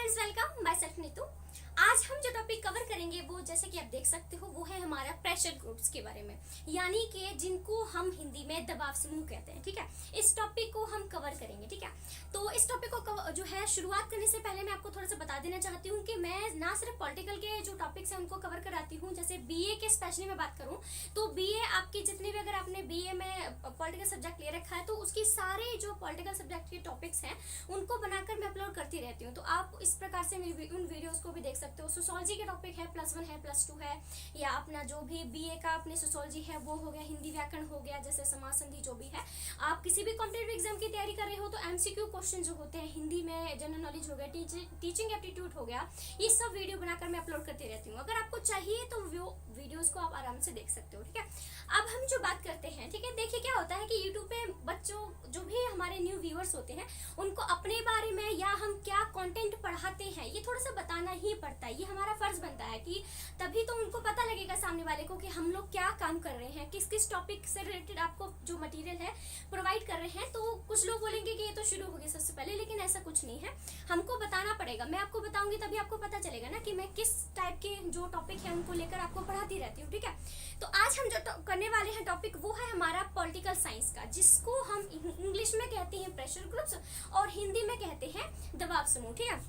Friends, welcome by self Neetu. आज हम जो टॉपिक कवर करेंगे वो जैसे कि आप देख सकते हो वो है हमारा प्रेशर ग्रुप्स के बारे में, यानी कि जिनको हम हिंदी में दबाव समूह कहते हैं। ठीक है, इस टॉपिक को हम कवर करेंगे। ठीक है, तो इस टॉपिक को जो है शुरुआत करने से पहले मैं आपको थोड़ा सा बता देना चाहती हूँ कि मैं ना सिर्फ पॉलिटिकल के जो टॉपिक्स हैं उनको कवर कराती हूँ, जैसे बीए के स्पेशली मैं बात करूँ तो बीए आपकी जितनी भी, अगर आपने बीए में पॉलिटिकल सब्जेक्ट ले रखा है तो उसकी सारे जो पॉलिटिकल सब्जेक्ट के टॉपिक्स हैं उनको बनाकर मैं अपलोड करती रहती हूँ। तो आप इस प्रकार से मेरी उन वीडियोस को भी देख सकते हो। सोशोलॉजी के टॉपिक है, +1 है, +2 है, या अपना जो भी बीए का अपने सोशोलॉजी है वो हो गया, हिंदी व्याकरण हो गया, जैसे समाज संधि जो भी है। आप किसी भी कॉम्पिटेटिव एग्जाम की तैयारी कर रहे हो तो एमसीक्यू क्वेश्चन जो होते हैं हिंदी में, जनरल नॉलेज हो गया, टीचिंग एप्टीट्यूड हो गया, ये सब वीडियो बनाकर मैं अपलोड करती रहती हूँ। अगर आपको चाहिए तो वीडियोस को आप आराम से देख सकते हो। ठीक है, अब हम जो बात करते हैं, ठीक है, देखिए क्या होता है कि यूट्यूब पे बच्चों जो भी हमारे न्यू व्यूअर्स होते हैं उनको अपने बारे में या हम क्या कंटेंट पढ़ाते हैं ये थोड़ा सा बताना ही पड़ता है। ये हमारा फर्ज बनता है कि तभी तो उनको पता लगेगा सामने वाले को कि हम लोग क्या काम कर रहे हैं, किस किस टॉपिक से रिलेटेड आपको जो मटेरियल है प्रोवाइड कर रहे हैं। तो कुछ लोग बोलेंगे कि ये तो शुरू हो गया सबसे पहले, लेकिन ऐसा कुछ नहीं है, हमको बताना पड़ेगा। मैं आपको बताऊंगी तभी आपको पता चलेगा ना कि मैं किस टाइप के जो टॉपिक है उनको लेकर आपको पढ़ाती रहती हूँ। ठीक है, तो आज हम जो करने वाले हैं टॉपिक वो है हमारा पॉलिटिकल साइंस का, जिसको हम इंग्लिश में कहते हैं प्रेशर ग्रुप्स और हिंदी में कहते हैं दबाव समूह। ठीक है,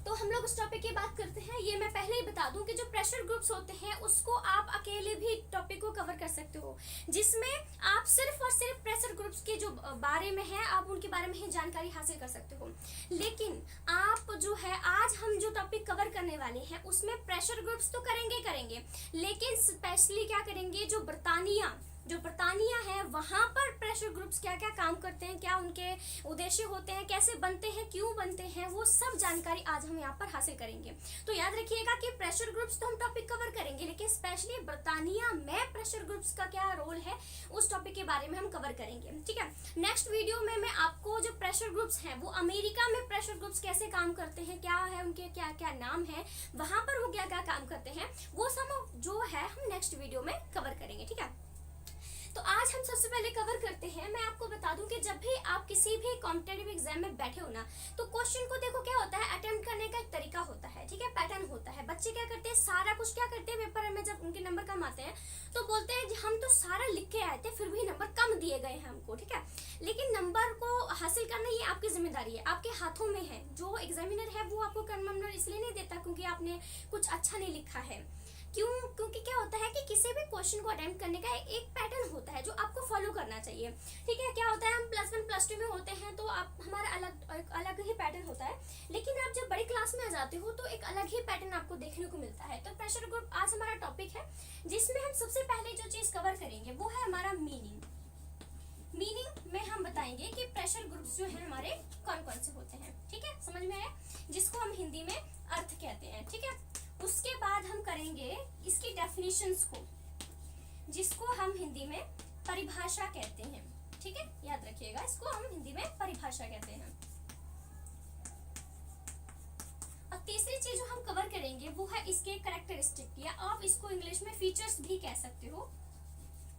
तो हम लोग उस टॉपिक की बात करते हैं। ये मैं पहले ही बता दूं कि जो प्रेशर ग्रुप्स होते हैं उसको आप अकेले भी टॉपिक को कवर कर सकते हो, जिसमें आप सिर्फ और सिर्फ प्रेशर ग्रुप्स के जो बारे में है आप उनके बारे में ही जानकारी हासिल कर सकते हो। लेकिन आप जो है आज हम जो टॉपिक कवर करने वाले हैं उसमें प्रेशर ग्रुप्स तो करेंगे, लेकिन स्पेशली क्या करेंगे, जो ब्रिटानिया है वहां पर प्रेशर ग्रुप्स क्या क्या काम करते हैं, क्या उनके उद्देश्य होते हैं, कैसे बनते हैं, क्यों बनते हैं, वो सब जानकारी आज हम यहाँ पर हासिल करेंगे। तो याद रखिएगा कि प्रेशर ग्रुप्स तो हम टॉपिक कवर करेंगे, लेकिन स्पेशली ब्रिटानिया में प्रेशर ग्रुप्स का क्या रोल है उस टॉपिक के बारे में हम कवर करेंगे। ठीक है, नेक्स्ट वीडियो में मैं आपको जो प्रेशर ग्रुप्स हैं वो अमेरिका में प्रेशर ग्रुप्स कैसे काम करते हैं, क्या है उनके क्या क्या नाम है, वहां पर वो क्या क्या काम करते हैं, वो सब जो है हम नेक्स्ट वीडियो में कवर करेंगे। ठीक है, तो आज हम सबसे पहले कवर करते हैं। मैं आपको बता दूं कि जब भी आप किसी भी कॉम्पिटेटिव एग्जाम में बैठे हो ना तो क्वेश्चन को देखो क्या होता है, अटेम्प्ट करने का एक तरीका होता है। ठीक है, पैटर्न होता है। बच्चे क्या करते हैं, सारा कुछ क्या करते हैं, पेपर में जब उनके नंबर कम आते हैं तो बोलते हैं हम तो सारा लिख के आए थे फिर भी नंबर कम दिए गए हैं हमको। ठीक है, लेकिन नंबर को हासिल करना ये आपकी जिम्मेदारी है, आपके हाथों में है। जो एग्जामिनर है वो आपको कम नंबर इसलिए नहीं देता क्योंकि आपने कुछ अच्छा नहीं लिखा है। क्योंकि क्या होता है कि किसी भी क्वेश्चन को अटेम्प्ट करने का एक पैटर्न होता है जो आपको फॉलो करना चाहिए। ठीक है, क्या होता है, हम +1 +2 में होते हैं तो आप हमारा अलग ही पैटर्न होता है, लेकिन आप जब बड़ी क्लास में आ जाते हो तो एक अलग ही पैटर्न आपको देखने को मिलता है। तो प्रेशर ग्रुप आज हमारा टॉपिक है, जिसमें हम सबसे पहले जो चीज कवर करेंगे वो है हमारा मीनिंग में हम बताएंगे कि प्रेशर ग्रुप्स जो है हमारे कौन कौन से होते हैं। ठीक है, समझ में आया, जिसको हम हिंदी में अर्थ कहते हैं। ठीक है, उसके बाद हम करेंगे इसकी डेफिनेशंस को, जिसको हम हिंदी में परिभाषा कहते हैं। ठीक है, याद रखिएगा, इसको हम हिंदी में परिभाषा कहते हैं। और तीसरी चीज जो हम कवर करेंगे वो है इसके कैरेक्टरिस्टिक, या आप इसको इंग्लिश में फीचर्स भी कह सकते हो।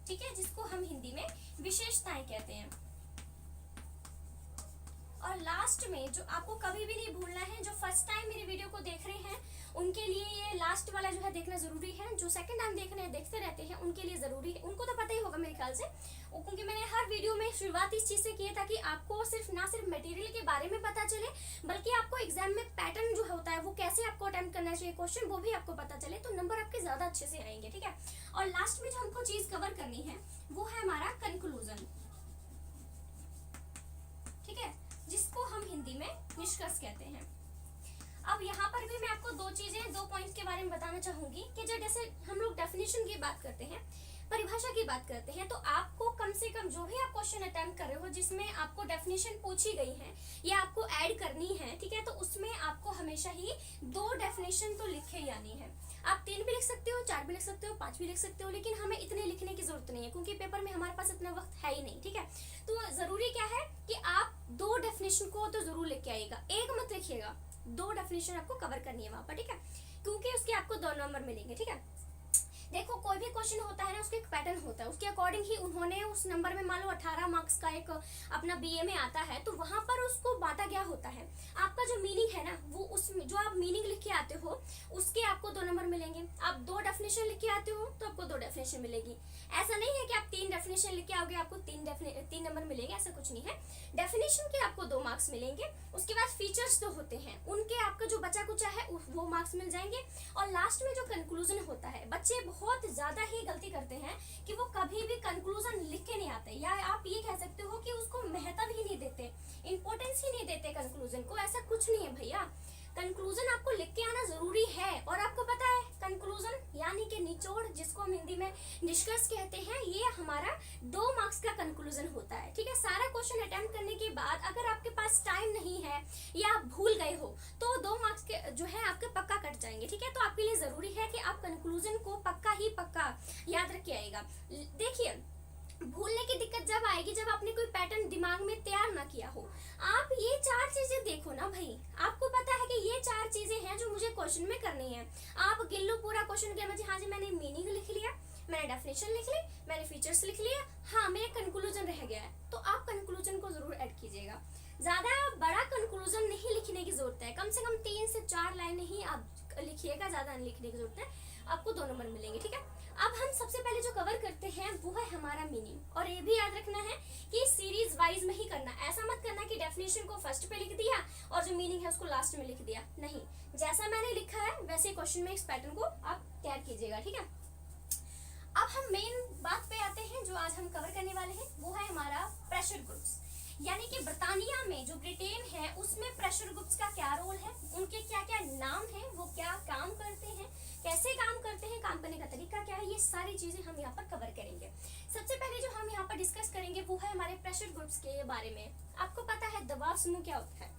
ठीक है, जिसको हम हिंदी में विशेषताएं कहते हैं। और लास्ट में जो आपको कभी भी नहीं भूलना है, जो फर्स्ट टाइम मेरी वीडियो को देख रहे हैं उनके लिए ये लास्ट वाला जो है देखना जरूरी है। जो सेकंड टाइम देखते रहते हैं उनके लिए जरूरी है, उनको तो पता ही होगा मेरे ख्याल से, क्योंकि मैंने हर वीडियो में शुरुआत इस चीज से की है ताकि आपको ना सिर्फ मटेरियल के बारे में पता चले बल्कि आपको एग्जाम में पैटर्न जो होता है वो कैसे आपको अटेम्प्ट करना चाहिए क्वेश्चन, वो भी आपको पता चले, तो नंबर आपके ज्यादा अच्छे से आएंगे। ठीक है, और लास्ट में जो हमको चीज कवर करनी है वो है हमारा कंक्लूजन। ठीक है, जिसको हम हिंदी में निष्कर्ष कहते हैं। अब यहाँ पर भी मैं आपको दो पॉइंट्स के बारे में बताना चाहूंगी कि जैसे हम लोग डेफिनेशन की बात करते हैं, परिभाषा की बात करते हैं, तो आपको कम से कम जो भी आप क्वेश्चन अटेम्प्ट कर रहे हो जिसमें आपको डेफिनेशन पूछी गई है या आपको ऐड करनी है, ठीक है, तो उसमें आपको हमेशा ही 2 डेफिनेशन तो लिखे आनी है। आप 3 भी लिख सकते हो, 4 भी लिख सकते हो, 5 भी लिख सकते हो, लेकिन हमें इतने लिखने की जरूरत नहीं है क्योंकि पेपर में हमारे पास इतना वक्त है ही नहीं। ठीक है, तो जरूरी क्या है कि आप 2 डेफिनेशन को तो जरूर लिख के आइएगा, एक मत लिखिएगा, 2 डेफिनेशन आपको कवर करनी है वहां पर। ठीक है, क्योंकि उसके आपको 2 नंबर मिलेंगे। ठीक है, देखो कोई भी क्वेश्चन होता है ना उसका एक पैटर्न होता है, उसके अकॉर्डिंग ही उन्होंने उस नंबर में, मान लो 18 मार्क्स का एक अपना बीए में आता है तो वहां पर उसको बांटा गया होता है। आपका जो मीनिंग है ना वो जो आप मीनिंग लिख के आते हो उसके आपको 2 नंबर मिलेंगे। आप 2 डेफिनेशन लिख के आते हो तो आपको 2 डेफिनेशन मिलेगी। ऐसा नहीं है कि आप 3 डेफिनेशन लिख के आओगे आपको 3 नंबर मिलेंगे, ऐसा कुछ नहीं है। डेफिनेशन के आपको 2 मार्क्स मिलेंगे। उसके बाद फीचर्स जो होते हैं उनके आपका जो बचा कुचा है वो मार्क्स मिल जाएंगे। और लास्ट में जो कंक्लूजन होता है, बच्चे बहुत ज्यादा ही गलती करते हैं कि वो कभी भी कंक्लूजन लिख के नहीं आते, या आप ये कह सकते हो कि उसको महत्व ही नहीं देते, इंपॉर्टेंस ही नहीं देते कंक्लूजन को। ऐसा कुछ नहीं है भैया, कंक्लूजन आपको लिख के आना जरूरी है। और आपको पता है कंक्लूजन यानी कि निचोड़, जिसको हम हिंदी में निष्कर्ष कहते हैं, ये हमारा 2 मार्क्स का कंक्लूजन होता है। ठीक है, सारा क्वेश्चन अटेम्प्ट करने के बाद अगर आपके पास टाइम नहीं है या आप भूल गए हो तो 2 मार्क्स के जो है आपके पक्का कट जाएंगे। ठीक है, तो आपके लिए जरूरी है कि आप कंक्लूजन को पक्का ही पक्का याद रख के आएगा। देखिए, भूलने की दिक्कत जब आएगी जब आपने कोई पैटर्न दिमाग में तैयार ना किया हो। आप ये 4 चीजें देखो ना भाई, आपको पता है कि ये 4 चीजें हैं जो मुझे क्वेश्चन में करनी है। आप गिन लो पूरा क्वेश्चन के हाँ जी मैंने मीनिंग लिख लिया, मैंने डेफिनेशन लिख ली, मैंने फीचर्स लिख लिया, हाँ मेरा कंक्लूजन रह गया है, तो आप कंक्लूजन को जरूर ऐड कीजिएगा। ज्यादा बड़ा कंक्लूजन नहीं लिखने की जरूरत है, कम से कम 3 से 4 लाइनें ही आप लिखिएगा, ज्यादा नहीं लिखने की जरूरत है, आपको 2 नंबर मिलेंगे। ठीक है, अब हम सबसे पहले जो कवर करते हैं वो है हमारा मीनिंग। और ये भी याद रखना है कि सीरीज वाइज में ही करना, ऐसा मत करना कि डेफिनेशन को फर्स्ट पे लिख दिया और जो मीनिंग है उसको लास्ट में लिख दिया, नहीं, जैसा मैंने लिखा है वैसे क्वेश्चन में इस पैटर्न को आप तैयार कीजिएगा। ठीक है, अब हम मेन बात पे आते हैं जो आज हम कवर करने वाले हैं, वो है हमारा प्रेशर ग्रुप्स। यानी कि ब्रिटानिया में जो ब्रिटेन है उसमें प्रेशर ग्रुप्स का क्या रोल है, उनके क्या क्या नाम है, वो क्या काम करते हैं, कैसे काम करते हैं, काम करने का तरीका क्या है, ये सारी चीजें हम यहाँ पर कवर करेंगे। सबसे पहले जो हम यहाँ पर डिस्कस करेंगे वो है हमारे प्रेशर ग्रुप्स के बारे में। आपको पता है दबाव समूह क्या होता है।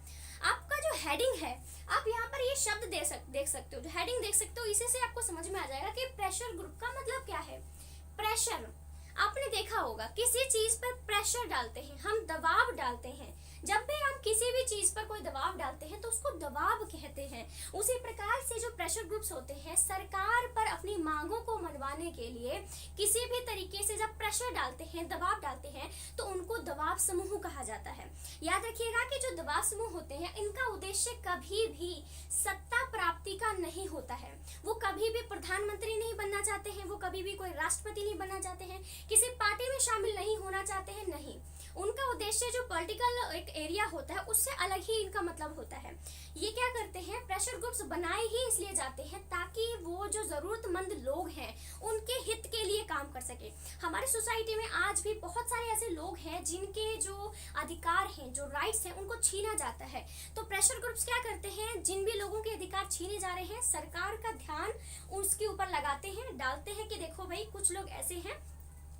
आपका जो हेडिंग है, आप यहाँ पर ये शब्द देख सकते हो, जो हेडिंग देख सकते हो, इसी से आपको समझ में आ जाएगा कि प्रेशर ग्रुप का मतलब क्या है। प्रेशर, आपने देखा होगा किसी चीज पर प्रेशर डालते हैं, हम दबाव डालते हैं। जब भी हम किसी भी चीज पर कोई दबाव डालते हैं तो उसको दबाव कहते हैं। उसी प्रकार से जो प्रेशर ग्रुप्स होते हैं, सरकार पर अपनी मांगों को मनवाने के लिए किसी भी तरीके से जब प्रेशर डालते हैं, दबाव डालते हैं, तो उनको दबाव समूह कहा जाता है। याद रखिएगा कि जो दबाव समूह होते हैं इनका उद्देश्य कभी भी सत्ता प्राप्ति का नहीं होता है। वो कभी भी प्रधानमंत्री नहीं बनना चाहते हैं, वो कभी भी कोई राष्ट्रपति नहीं बनना चाहते हैं, किसी पार्टी में शामिल नहीं होना चाहते हैं, नहीं। उनका उद्देश्य जो पॉलिटिकल एक एरिया होता है उससे अलग ही इनका मतलब होता है। ये क्या करते हैं, प्रेशर ग्रुप्स बनाए ही इसलिए जाते हैं ताकि वो जो जरूरतमंद लोग हैं उनके हित के लिए काम कर सके। हमारी सोसाइटी में आज भी बहुत सारे ऐसे लोग हैं जिनके जो अधिकार हैं, जो राइट्स हैं, उनको छीना जाता है। तो प्रेशर ग्रुप्स क्या करते हैं, जिन भी लोगों के अधिकार छीने जा रहे हैं, सरकार का ध्यान उसके ऊपर लगाते हैं, डालते हैं कि देखो भाई कुछ लोग ऐसे हैं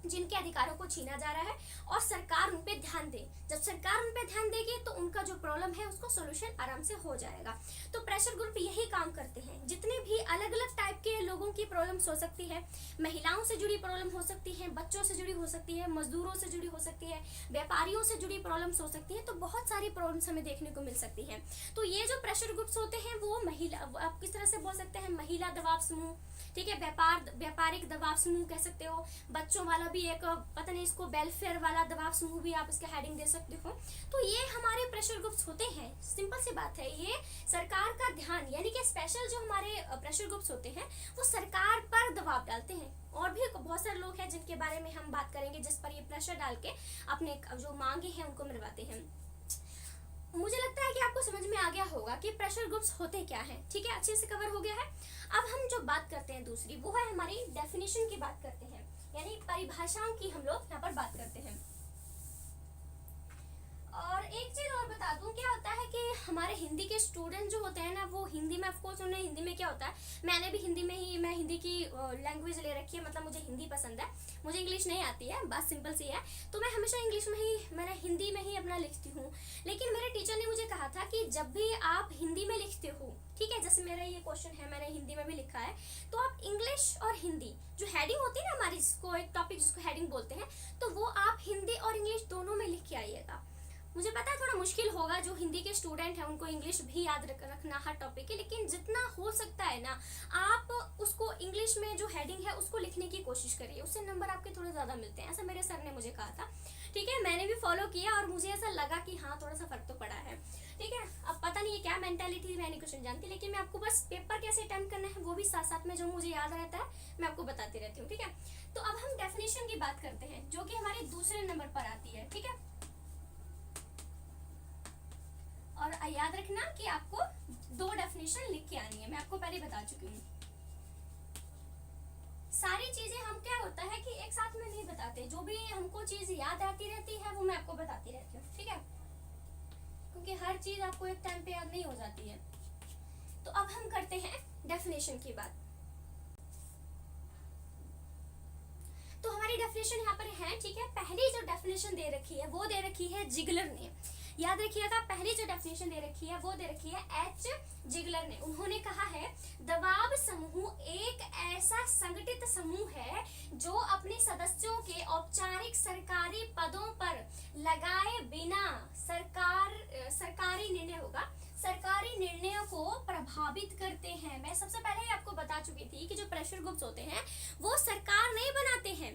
जिनके अधिकारों को छीना जा रहा है और सरकार उन पे ध्यान दे। जब सरकार उन पे ध्यान देगी तो उनका जो प्रॉब्लम है उसको सॉल्यूशन आराम से हो जाएगा। तो प्रेशर ग्रुप यही काम करते हैं। जितने भी अलग अलग टाइप के लोगों की प्रॉब्लम्स हो सकती है, महिलाओं से जुड़ी प्रॉब्लम हो सकती है, बच्चों से जुड़ी हो सकती है, मजदूरों से जुड़ी हो सकती है, व्यापारियों से जुड़ी प्रॉब्लम्स हो सकती है, तो बहुत सारी प्रॉब्लम्स हमें देखने को मिल सकती है। तो ये जो प्रेशर ग्रुप्स होते हैं वो महिला, आप किस तरह से बोल सकते हैं, महिला दबाव समूह, ठीक है, व्यापारिक दबाव समूह कह सकते हो, बच्चों वाला भी एक पता नहीं इसको वेलफेयर वाला दबाव समूह भी आप इसका हेडिंग दे सकते हो। तो ये हमारे प्रेशर ग्रुप्स होते हैं। सिंपल सी बात है, ये सरकार का ध्यान, यानी कि स्पेशल जो हमारे प्रेशर ग्रुप्स होते हैं वो सरकार पर दबाव डालते हैं। और भी बहुत सारे लोग हैं जिनके बारे में हम बात करेंगे जिस पर ये प्रेशर डाल के अपने जो मांगे हैं उनको मनवाते हैं। मुझे लगता है कि आपको समझ में आ गया होगा कि प्रेशर ग्रुप्स होते क्या हैं। ठीक है, अच्छे से कवर हो गया है। अब हम जो बात करते हैं दूसरी, वो है हमारी डेफिनेशन की बात करते हैं, यानी परिभाषाओं की हम लोग यहाँ पर बात करते हैं। और एक चीज और बता दूं, क्या होता है कि हमारे हिंदी के स्टूडेंट जो होते हैं ना, वो हिंदी में ऑफकोर्स उन्हें हिंदी में क्या होता है, मैंने भी हिंदी में ही, मैं हिंदी की लैंग्वेज ले रखी है, मतलब मुझे हिंदी पसंद है, मुझे इंग्लिश नहीं आती है, बात सिंपल सी है। तो मैं हमेशा इंग्लिश में ही, मैंने हिंदी में ही अपना लिखती हूँ। लेकिन मेरे टीचर ने मुझे कहा था कि जब भी आप हिंदी में लिखते हो, ठीक है, जैसे मेरा ये क्वेश्चन है, मैंने हिंदी में भी लिखा है, तो आप इंग्लिश और हिंदी जो हेडिंग होती है ना हमारी, जिसको एक टॉपिक जिसको हेडिंग बोलते हैं, तो वो आप हिंदी और इंग्लिश दोनों में लिख के आइएगा। मुझे पता है थोड़ा मुश्किल होगा, जो हिंदी के स्टूडेंट हैं उनको इंग्लिश भी याद रखना हर टॉपिक के, लेकिन जितना हो सकता है ना आप उसको इंग्लिश में जो हेडिंग है उसको लिखने की कोशिश करिए, उससे नंबर आपके थोड़े ज़्यादा मिलते हैं। ऐसा मेरे सर ने मुझे कहा था, ठीक है, मैंने भी फॉलो किया और मुझे ऐसा लगा कि हाँ थोड़ा सा फर्क तो पड़ा है, ठीक है। अब पता नहीं ये क्या मेंटालिटी, मैं नहीं कुछ नहीं जानती, लेकिन मैं आपको बस पेपर कैसे अटेम्प्ट करना है वो भी साथ साथ में जो मुझे याद रहता है मैं आपको बताती रहती हूँ, ठीक है। तो अब हम डेफिनेशन की बात करते हैं जो कि हमारे दूसरे नंबर पर आती है, ठीक है। और याद रखना कि आपको 2 डेफिनेशन लिख के आनी है, मैं आपको पहले बता चुकी हूँ। सारी चीजें हम क्या होता है कि एक साथ में नहीं बताते, जो भी हमको चीज याद आती रहती है वो मैं आपको बताती रहती हूँ, ठीक है, क्योंकि हर चीज आपको एक टाइम पे याद नहीं हो जाती है। तो अब हम करते हैं डेफिनेशन की बात। तो हमारी डेफिनेशन यहाँ पर है, ठीक है। पहली जो डेफिनेशन दे रखी है वो दे रखी है जिगलर ने, याद रखिएगा, पहली जो डेफिनेशन दे रखी है वो दे रखी है एच जिगलर ने। उन्होंने कहा है दबाव समूह एक ऐसा संगठित समूह है जो अपने सदस्यों के औपचारिक सरकारी पदों पर लगाए बिना सरकारी निर्णय होगा, सरकारी निर्णयों को प्रभावित करते हैं। मैं सबसे पहले ही आपको बता चुकी थी कि जो प्रेशर ग्रुप्स होते हैं वो सरकार नहीं बनाते हैं,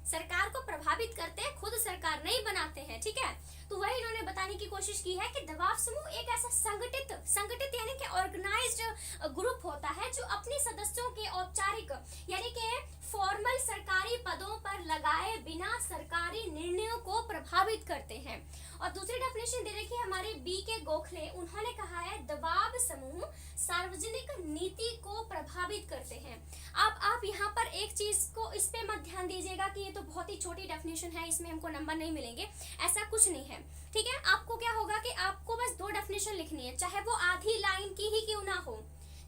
सरकार को प्रभावित करते हैं, खुद सरकार नहीं बनाते हैं, ठीक है। तो वही इन्होंने बताने की कोशिश की है कि दबाव समूह एक ऐसा संगठित यानी कि ऑर्गेनाइज्ड ग्रुप होता है जो अपने सदस्यों के औपचारिक यानी कि फॉर्मल सरकारी पदों पर लगाए बिना सरकारी निर्णयों को प्रभावित करते हैं। और दूसरी डेफिनेशन दे रखी है हमारे बी के गोखले, उन्होंने कहा है दबाव समूह सार्वजनिक नीति को प्रभावित करते हैं। अब आप यहाँ पर एक चीज को इस पे मत ध्यान दीजिएगा कि ये तो बहुत ही छोटी डेफिनेशन है, इसमें हमको नंबर नहीं मिलेंगे, ऐसा कुछ नहीं है, ठीक है। आपको क्या होगा कि आपको बस 2 डेफिनेशन लिखनी है, चाहे वो आधी लाइन की ही क्यों ना हो,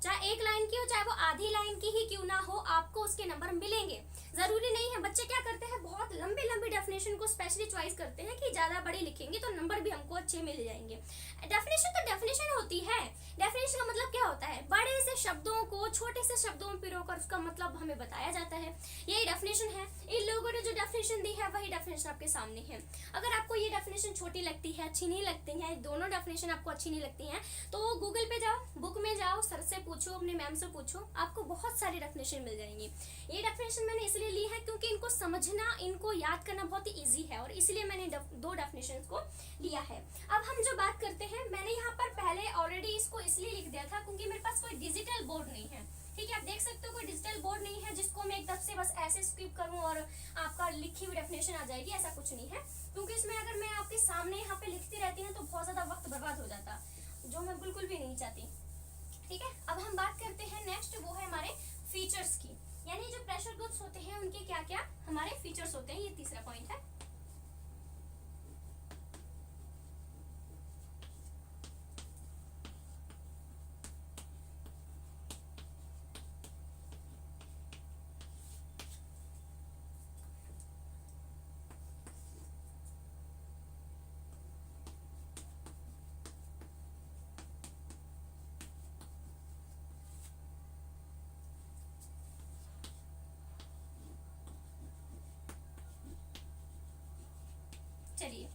चाहे 1 लाइन की हो, चाहे वो आधी लाइन की ही क्यों ना हो, आपको उसके नंबर मिलेंगे। जरूरी नहीं है, बच्चे क्या करते हैं बहुत लंबी डेफिनेशन को स्पेशली चॉइस करते हैं कि ज्यादा बड़ी लिखेंगे तो नंबर भी हमको अच्छे मिल जाएंगे। डेफिनेशन तो डेफिनेशन होती है, डेफिनेशन का मतलब क्या होता है, बड़े से शब्दों को छोटे से शब्दों में पिरोकर उसका मतलब हमें बताया जाता है, यही डेफिनेशन है। इन लोगों ने जो डेफिनेशन दी है वही डेफिनेशन आपके सामने है। अगर आपको ये डेफिनेशन छोटी लगती है, अच्छी नहीं लगती है, दोनों डेफिनेशन आपको अच्छी नहीं लगती है, तो गूगल पे जाओ, बुक में जाओ, सर से पूछो, अपने मैम से पूछो, आपको बहुत सारी डेफिनेशन मिल जाएंगी। ये डेफिनेशन मैंने इसलिए ली है क्योंकि इनको समझना, इनको याद करना बहुत ही इजी है, और इसलिए मैंने 2 डेफिनेशन को लिया है। अब हम जो बात करते हैं, मैंने यहाँ पर पहले ऑलरेडी इसको इसलिए लिख दिया था क्योंकि मेरे पास कोई डिजिटल बोर्ड नहीं है, ठीक है। आप देख सकते हो कोई डिजिटल बोर्ड नहीं है जिसको मैं एकदम से बस ऐसे स्किप करूं और आपका लिखी हुई डेफिनेशन आ जाएगी, ऐसा कुछ नहीं है, क्योंकि इसमें अगर मैं आपके सामने यहाँ पे लिखती रहती हूँ तो बहुत ज्यादा वक्त बर्बाद हो जाता, जो मैं बिल्कुल भी नहीं चाहती, ठीक है। अब हम बात करते हैं नेक्स्ट, वो है हमारे फीचर्स की, यानी जो प्रेशर ग्रुप्स होते हैं उनके क्या क्या हमारे फीचर्स होते हैं, ये तीसरा पॉइंट है। चलिए,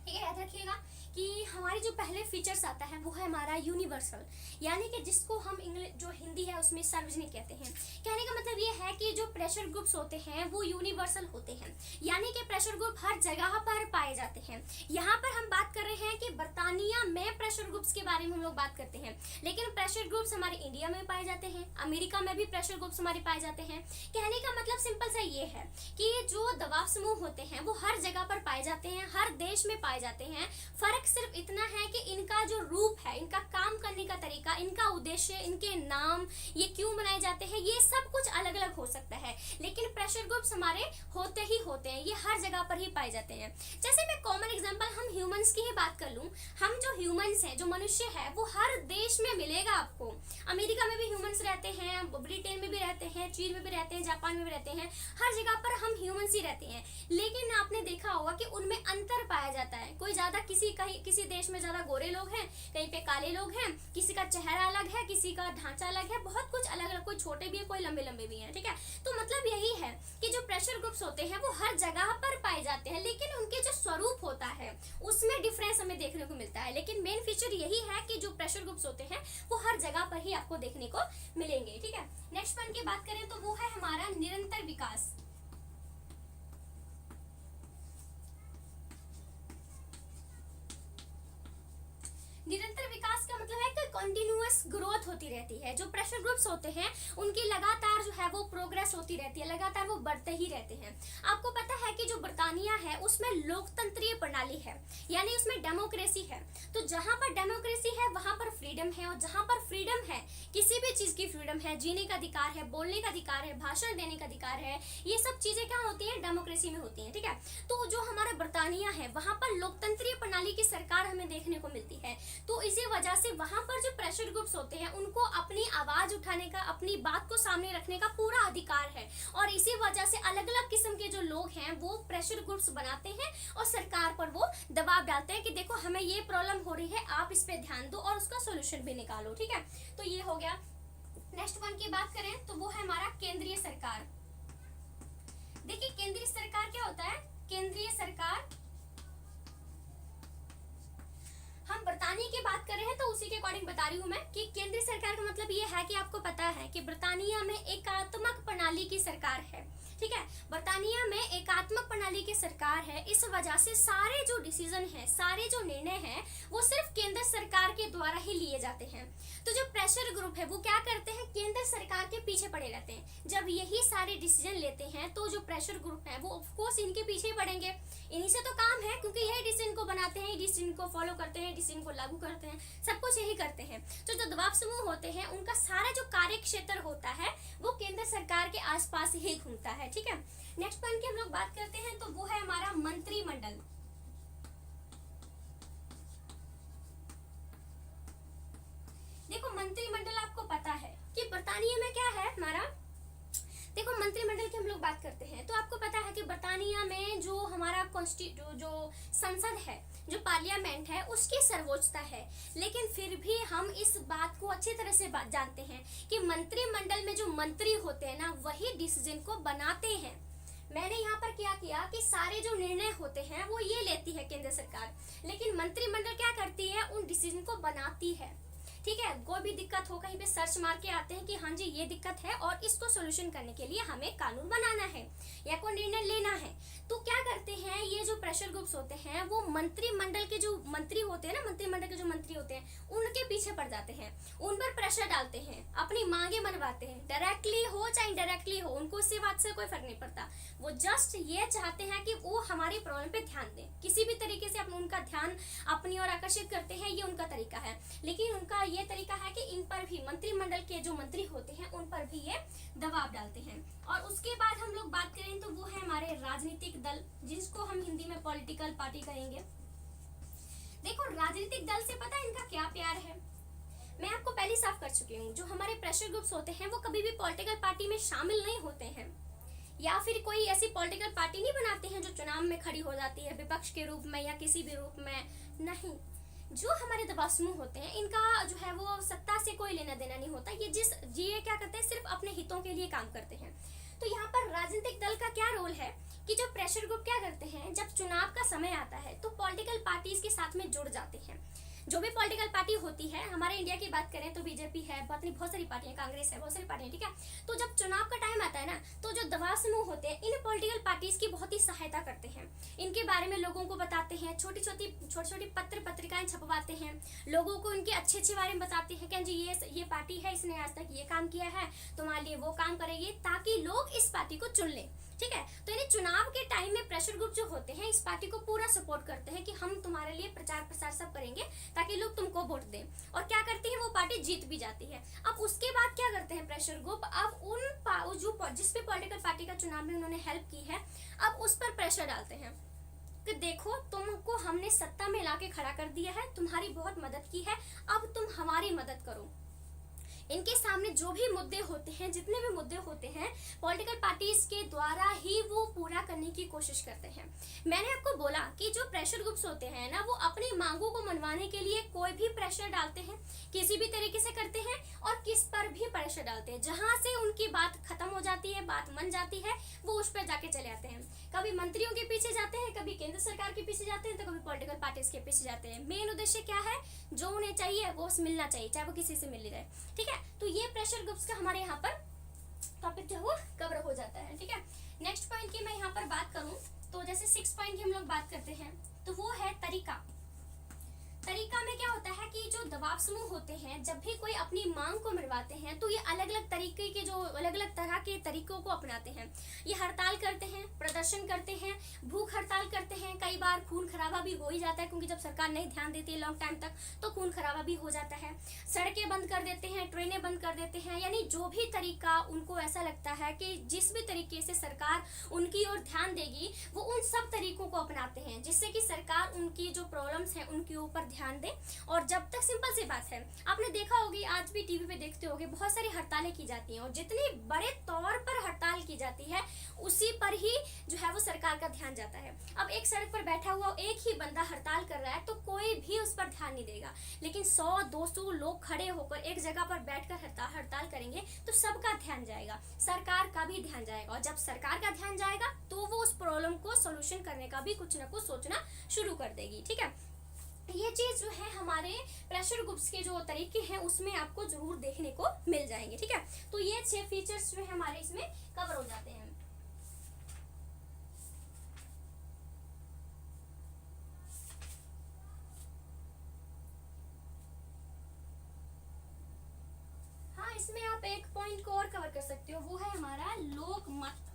ठीक है, याद रखिएगा कि हमारे जो पहले फीचर्स आता है वो है हमारा यूनिवर्सल, यानी कि जिसको हम इंग्लिश जो हिंदी है उसमें सार्वजनिक कहते हैं। कहने का मतलब ये है कि जो प्रेशर ग्रुप्स होते हैं वो यूनिवर्सल होते हैं, यानी कि प्रेशर ग्रुप हर जगह पर पाए जाते हैं। यहाँ पर हम बात कर रहे हैं कि बर्तानिया में प्रेशर ग्रुप्स के बारे में हम लोग बात करते हैं, लेकिन प्रेशर ग्रुप्स हमारे इंडिया में पाए जाते हैं, अमेरिका में भी प्रेशर ग्रुप्स हमारे पाए जाते हैं। कहने का मतलब सिंपल सा ये है कि जो दबाव समूह होते हैं वो हर जगह पर पाए जाते हैं, हर देश में पाए जाते हैं। फर्क सिर्फ इतना है कि इनका जो रूप है, इनका काम करने का तरीका, इनका उद्देश्य, इनके नाम, ये क्यों बनाए जाते हैं, ये सब कुछ अलग अलग हो सकता है, लेकिन प्रेशर ग्रुप्स हमारे होते ही होते हैं, ये हर जगह पर ही पाए जाते हैं। जैसे मैं कॉमन एग्जांपल हम ह्यूमंस की ही बात कर लूं, हम जो ह्यूमंस हैं, जो मनुष्य है, वो हर देश में मिलेगा आपको। अमेरिका में भी ह्यूमंस रहते हैं, ब्रिटेन में भी रहते हैं, चीन में भी रहते हैं, जापान में भी रहते हैं, हर जगह पर हम ह्यूमंस ही रहते हैं। लेकिन आपने देखा होगा कि उनमें अंतर पाया जाता है, कोई ज्यादा किसी देश में ज्यादा गोरे लोग हैं, कहीं पे काले लोग हैं, किसी का चेहरा अलग है, किसी का ढांचा अलग है, बहुत कुछ अलग अलग, कोई छोटे भी है, कोई लंबे लंबे भी हैं, ठीक है। तो मतलब यही है कि जो प्रेशर ग्रुप्स होते हैं वो हर जगह पर पाए जाते हैं, लेकिन उनके जो स्वरूप होता है उसमें डिफरेंस हमें देखने को मिलता है। लेकिन मेन फीचर यही है कि जो प्रेशर ग्रुप्स होते हैं वो हर जगह पर ही आपको देखने को मिलेंगे, ठीक है। नेक्स्ट पॉइंट की बात करें तो वो है हमारा निरंतर विकास। निरंतर विकास का मतलब है कि कंटिन्यूअस ग्रोथ होती रहती है। जो प्रेशर ग्रुप्स होते हैं उनकी लगातार जो है वो प्रोग्रेस होती रहती है, लगातार वो बढ़ते ही रहते हैं। आपको पता है कि जो ब्रिटानिया है उसमें लोकतंत्रीय प्रणाली है, यानी उसमें डेमोक्रेसी है। तो जहां पर डेमोक्रेसी है वहां पर फ्रीडम है, और जहां पर फ्रीडम है, किसी भी चीज की फ्रीडम है, जीने का अधिकार है, बोलने का अधिकार है, भाषण देने का अधिकार है, ये सब चीजें क्या होती है, डेमोक्रेसी में होती है, ठीक है। तो जो हमारा ब्रिटानिया है वहां पर लोकतंत्रीय प्रणाली की सरकार हमें देखने को मिलती है। तो इसी वजह से वहां पर जो प्रेशर ग्रुप्स होते हैं उनको अपनी आवाज उठाने का, अपनी बात को सामने रखने का पूरा अधिकार है, और इसी वजह से अलग अलग किस्म के जो लोग हैं वो प्रेशर ग्रुप्स बनाते हैं और सरकार पर वो दबाव डालते हैं कि देखो हमें ये प्रॉब्लम हो रही है, आप इस पे ध्यान दो और उसका सोल्यूशन भी निकालो, ठीक है। तो ये हो गया। नेक्स्ट वन की बात करें तो वो है हमारा केंद्रीय सरकार। देखिए केंद्रीय सरकार क्या होता है, केंद्रीय सरकार, हम ब्रिटानिया की बात कर रहे हैं तो उसी के अकॉर्डिंग बता रही हूँ मैं कि केंद्रीय सरकार का मतलब ये है कि आपको पता है कि ब्रिटानिया में एकात्मक प्रणाली की सरकार है, ठीक है। ब्रिटानिया में एकात्मक प्रणाली की सरकार है, इस वजह से सारे जो डिसीजन है, सारे जो निर्णय हैं वो सिर्फ केंद्र सरकार के द्वारा ही लिए जाते हैं। तो जो प्रेशर ग्रुप है वो क्या करते हैं, केंद्र सरकार के पीछे पड़े रहते हैं। जब यही सारे डिसीजन लेते हैं तो जो प्रेशर ग्रुप है वो ऑफकोर्स इनके पीछे ही पड़ेंगे, इन्हीं से तो काम है, क्योंकि यही डिसीजन को बनाते हैं, डिसीजन को फॉलो करते हैं, डिसीजन को लागू करते हैं, सब कुछ यही करते हैं। तो जो दबाव समूह होते हैं उनका सारा जो कार्य क्षेत्र होता है वो केंद्र सरकार के आसपास ही घूमता है, ठीक है। नेक्स्ट पॉइंट की हम लोग बात करते हैं तो वो है हमारा मंत्रिमंडल। देखो मंत्रिमंडल आपको पता है कि ब्रिटानिया में क्या है हमारा, देखो मंत्रिमंडल की हम लोग बात करते हैं तो आपको पता है कि ब्रिटानिया में जो हमारा जो संसद है, जो पार्लियामेंट है, उसकी सर्वोच्चता है। लेकिन फिर भी हम इस बात को अच्छी तरह से जानते हैं कि मंत्रिमंडल में जो मंत्री होते हैं ना वही डिसीजन को बनाते हैं। मैंने यहाँ पर क्या किया कि सारे जो निर्णय होते हैं वो ये लेती है केंद्र सरकार, लेकिन मंत्रिमंडल क्या करती है, उन डिसीजन को बनाती है, ठीक है। कोई भी दिक्कत हो कहीं पे सर्च मार के आते हैं कि हाँ जी ये दिक्कत है और इसको सोल्यूशन करने के लिए हमें कानून बनाना है या कोई निर्णय लेना है, तो क्या करते हैं ये जो प्रेशर ग्रुप्स होते हैं वो मंत्रिमंडल के जो मंत्री होते हैं ना, मंत्रिमंडल के जो मंत्री होते हैं उनके पीछे पड़ जाते हैं, उन पर प्रेशर डालते हैं, अपनी मांगे मनवाते हैं, डायरेक्टली हो चाहे इनडायरेक्टली हो, उनको इसी बात से कोई फर्क नहीं पड़ता। वो जस्ट ये चाहते हैं कि वो हमारी प्रॉब्लम पे ध्यान दें, किसी भी तरीके से अपने उनका ध्यान अपनी ओर आकर्षित करते हैं, ये उनका तरीका है। लेकिन उनका ये तरीका है कि इन पर भी, मंत्रिमंडल के जो मंत्री होते हैं उन पर भी ये दबाव डालते हैं। और उसके बाद हम लोग बात करें तो वो है हमारे राजनीतिक दल, जिसको हम हिंदी में पॉलिटिकल पार्टी कहेंगे। देखो राजनीतिक दल से पता है इनका क्या प्यार है, मैं आपको पहले साफ कर चुकी हूँ। जो हमारे प्रेशर ग्रुप्स होते हैं वो कभी भी पॉलिटिकल पार्टी में शामिल नहीं होते हैं, या फिर कोई ऐसी पॉलिटिकल पार्टी नहीं बनाते हैं जो चुनाव में खड़ी हो जाती है विपक्ष के रूप में या किसी भी रूप में, नहीं। जो हमारे दबाव समूह होते हैं इनका जो है वो सत्ता से कोई लेना देना नहीं होता, ये क्या करते हैं, सिर्फ अपने हितों के लिए काम करते हैं। तो यहाँ पर राजनीतिक दल का क्या रोल है कि जो प्रेशर ग्रुप क्या करते हैं, जब चुनाव का समय आता है तो पॉलिटिकल पार्टीज के साथ में जुड़ जाते हैं। जो भी पॉलिटिकल पार्टी होती है, हमारे इंडिया की बात करें तो बीजेपी है, बहुत सारी पार्टियां, कांग्रेस है, बहुत सारी पार्टियां, ठीक है। तो जब चुनाव का टाइम आता है ना तो जो दबाव समूह होते हैं इन पॉलिटिकल पार्टीज की बहुत ही सहायता करते हैं, इनके बारे में लोगों को बताते हैं, छोटी छोटी पत्र पत्रिकाएं छपवाते हैं, लोगों को इनके अच्छे बारे में बताते हैं कि जी ये पार्टी है, इसने आज तक ये काम किया है, तुम्हारे लिए वो काम करेगी, ताकि लोग इस पार्टी को चुन लें, ठीक है। तो यानी चुनाव के टाइम में प्रेशर ग्रुप जो होते हैं इस पार्टी को पूरा सपोर्ट करते हैं कि हम तुम्हारे लिए प्रचार प्रसार सब करेंगे ताकि लोग तुमको वोट दें, और क्या करती है वो पार्टी जीत भी जाती है। अब उसके बाद क्या करते हैं प्रेशर ग्रुप, अब जिस भी पॉलिटिकल पार्टी का चुनाव में उन्होंने हेल्प की है अब उस पर प्रेशर डालते हैं कि देखो तुमको हमने सत्ता में लाके खड़ा कर दिया है, तुम्हारी बहुत मदद की है, अब तुम हमारी मदद करो। इनके सामने जो भी मुद्दे होते हैं, जितने भी मुद्दे होते हैं, पॉलिटिकल पार्टीज के द्वारा ही वो पूरा करने की कोशिश करते हैं। मैंने आपको बोला कि जो प्रेशर ग्रुप्स होते हैं ना, वो अपनी मांगों को मनवाने के लिए कोई भी प्रेशर डालते हैं, किसी भी तरीके से करते हैं और किस पर भी प्रेशर डालते हैं। जहां से उनकी बात खत्म हो जाती है, बात मन जाती है, वो उस पर जाके चले आते हैं। कभी मंत्रियों के पीछे जाते हैं, कभी केंद्र सरकार के पीछे जाते हैं, तो कभी पॉलिटिकल पार्टीज के पीछे जाते हैं। मेन उद्देश्य क्या है? जो उन्हें चाहिए वो मिलना चाहिए, चाहे वो किसी से मिल जाए। ठीक है, तो ये प्रेशर ग्रुप्स का हमारे यहाँ पर टॉपिक जो है वो कवर हो जाता है। ठीक है, नेक्स्ट पॉइंट की मैं यहाँ पर बात करूं तो जैसे 6 पॉइंट की हम लोग बात करते हैं तो वो है तरीका। तरीका में क्या होता है कि जो दबाव समूह होते हैं, जब भी कोई अपनी मांग को मनवाते हैं तो ये अलग अलग तरीके के, जो अलग अलग तरह के तरीकों को अपनाते हैं। ये हड़ताल करते हैं, प्रदर्शन करते हैं, भूख हड़ताल करते हैं, कई बार खून खराबा भी हो ही जाता है, क्योंकि जब सरकार नहीं ध्यान देती है लॉन्ग टाइम तक तो खून खराबा भी हो जाता है। सड़कें बंद कर देते हैं, ट्रेनें बंद कर देते हैं, यानी जो भी तरीका उनको ऐसा लगता है कि जिस भी तरीके से सरकार उनकी ओर ध्यान देगी, वो उन सब तरीकों को अपनाते हैं, जिससे कि सरकार उनकी जो प्रॉब्लम्स हैं उनके ऊपर ध्यान दे। और जब तक, सिंपल सी बात है, आपने देखा होगी, आज भी टीवी पे देखते होगे, बहुत सारी हड़तालें की जाती हैं और जितनी बड़े तौर पर हड़ताल की जाती है उसी पर ही जो है वो सरकार का ध्यान जाता है। अब एक सड़क पर बैठा हुआ एक ही बंदा हड़ताल कर रहा है तो कोई भी उस पर ध्यान नहीं देगा, लेकिन 100-200 लोग खड़े होकर एक जगह पर बैठकर हड़ताल करेंगे तो सबका ध्यान जाएगा, सरकार का भी ध्यान जाएगा। और जब सरकार का ध्यान जाएगा तो वो उस प्रॉब्लम को सोल्यूशन करने का भी कुछ ना कुछ सोचना शुरू कर देगी। ठीक है, ये चीज जो है हमारे प्रेशर ग्रुप्स के जो तरीके हैं उसमें आपको जरूर देखने को मिल जाएंगे। ठीक है, तो ये 6 फीचर्स जो है हमारे इसमें कवर हो जाते हैं। हाँ, इसमें आप एक पॉइंट को और कवर कर सकते हो, वो है हमारा लोकमत।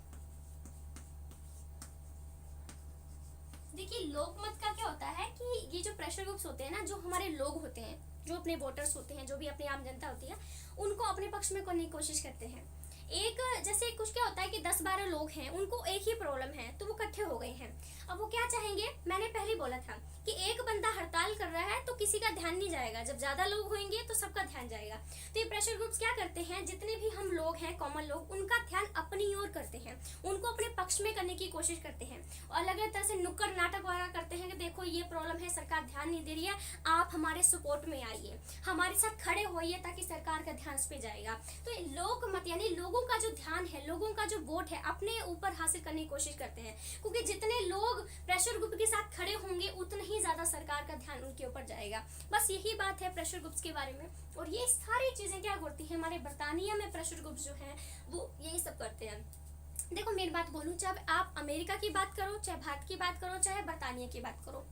देखिए, लोकमत का क्या होता है कि ये जो प्रेशर ग्रुप्स होते हैं ना, जो हमारे लोग होते हैं, जो अपने वोटर्स होते हैं, जो भी अपनी आम जनता होती है, उनको अपने पक्ष में करने की कोशिश करते हैं। एक जैसे कुछ क्या होता है कि 10-12 लोग हैं, उनको एक ही प्रॉब्लम है तो वो इकट्ठे हो गए हैं। अब वो क्या चाहेंगे, मैंने पहले बोला था कि एक बंदा हड़ताल कर रहा है तो किसी का ध्यान नहीं जाएगा, जब ज्यादा लोग होंगे तो सबका ध्यान जाएगा। तो ये प्रेशर ग्रुप्स क्या करते हैं, जितने भी हम लोग हैं, कॉमन लोग, उनका ध्यान अपनी ओर करते हैं, उनको अपने पक्ष में करने की कोशिश करते हैं और अलग अलग तरह से नुक्कड़ नाटक वगैरह करते हैं कि देखो ये प्रॉब्लम है, सरकार ध्यान नहीं दे रही है, आप हमारे सपोर्ट में आइए, हमारे साथ खड़े होइए, ताकि सरकार का ध्यान इस पे जाएगा। तो लोकमत यानी लोगों का जो ध्यान है, लोगों का जो वोट है, अपने ऊपर हासिल करने की कोशिश करते हैं, क्योंकि जितने लोग प्रेशर ग्रुप के साथ खड़े होंगे उतना ही ज्यादा सरकार का ध्यान उनके ऊपर जाएगा। बस यही बात है प्रेशर ग्रुप्स के बारे में। और ये सारी चीजें क्या करती हैं, हमारे बर्तानिया में प्रेशर ग्रुप्स जो हैं वो यही सब करते हैं। देखो, मेरी बात बोलूं, चाहे आप अमेरिका की बात करो, चाहे भारत की बात करो, चाहे बर्तानिया की बात करो,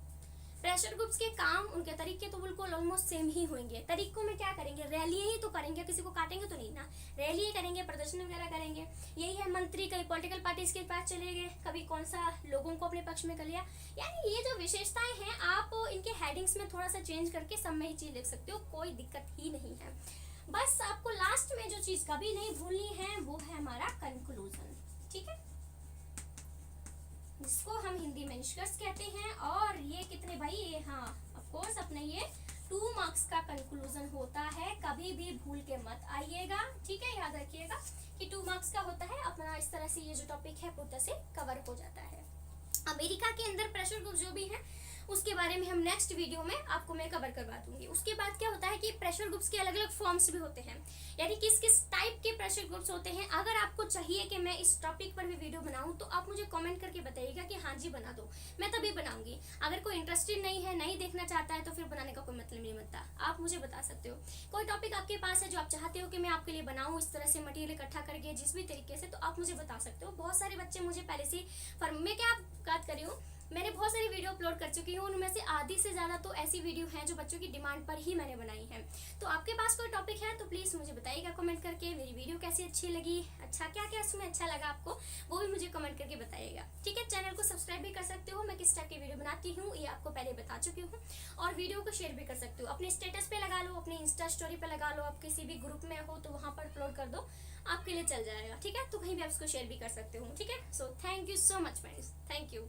प्रेशर ग्रुप्स के काम, उनके तरीके तो बिल्कुल ऑलमोस्ट सेम ही होंगे। तरीकों में क्या करेंगे, रैलियां ही तो करेंगे, किसी को काटेंगे तो नहीं ना, रैली करेंगे, प्रदर्शन वगैरह करेंगे। यही है, मंत्री कई पॉलिटिकल पार्टीज के पास चले गए, कभी कौन सा लोगों को अपने पक्ष में कर लिया। यानी ये जो विशेषताएं हैं, आप इनके हेडिंग्स में थोड़ा सा चेंज करके सब में ही चीज लिख सकते हो, कोई दिक्कत ही नहीं है। बस आपको लास्ट में जो चीज कभी नहीं भूलनी है वो है हमारा कंक्लूजन। ठीक है, जिसको हम हिंदी में निष्कर्ष कहते हैं। और ये कितने भाई, ये हाँ ऑफ कोर्स अपने ये 2 मार्क्स का कंक्लूजन होता है, कभी भी भूल के मत आइएगा। ठीक है, याद रखिएगा कि 2 मार्क्स का होता है। अपना इस तरह से ये जो टॉपिक है पूरी से कवर हो जाता है। अमेरिका के अंदर प्रेशर ग्रुप जो भी है उसके बारे में हम नेक्स्ट वीडियो में आपको मैं कवर करवा दूंगी। उसके बाद क्या होता है कि प्रेशर ग्रुप्स के अलग अलग फॉर्म्स भी होते हैं, यानी किस किस टाइप के प्रेशर ग्रुप्स होते हैं। अगर आपको चाहिए कि मैं इस टॉपिक पर भी वीडियो बनाऊं तो आप मुझे कमेंट करके बताइएगा कि हाँ जी बना दो, मैं तभी बनाऊंगी। अगर कोई इंटरेस्टेड नहीं है, नहीं देखना चाहता है, तो फिर बनाने का कोई मतलब नहीं बनता। आप मुझे बता सकते हो कोई टॉपिक आपके पास है जो आप चाहते हो कि मैं आपके लिए बनाऊं, इस तरह से मटेरियल इकट्ठा करके जिस भी तरीके से, तो आप मुझे बता सकते हो। बहुत सारे बच्चे मुझे पहले से मैं क्या बात कर रही हूँ, मैंने बहुत सारी वीडियो अपलोड कर चुकी हूँ, उनमें से आधी से ज़्यादा तो ऐसी वीडियो हैं जो बच्चों की डिमांड पर ही मैंने बनाई है। तो आपके पास कोई टॉपिक है तो प्लीज़ मुझे बताइएगा कमेंट करके, मेरी वीडियो कैसी अच्छी लगी, अच्छा क्या क्या उसमें अच्छा लगा आपको, वो भी मुझे कमेंट करके बताइएगा। ठीक है, चैनल को सब्सक्राइब भी कर सकते हो, मैं किस टाइप की वीडियो बनाती हूँ ये आपको पहले बता चुकी हूँ। और वीडियो को शेयर भी कर सकते हो, अपने स्टेटस पे लगा लो, अपने इंस्टा स्टोरी पे लगा लो, आप किसी भी ग्रुप में हो तो वहाँ पर अपलोड कर दो, आपके लिए चल जाएगा। ठीक है, तो कहीं भी आप इसको शेयर भी कर सकते हो। ठीक है, so thank you so much friends, thank you.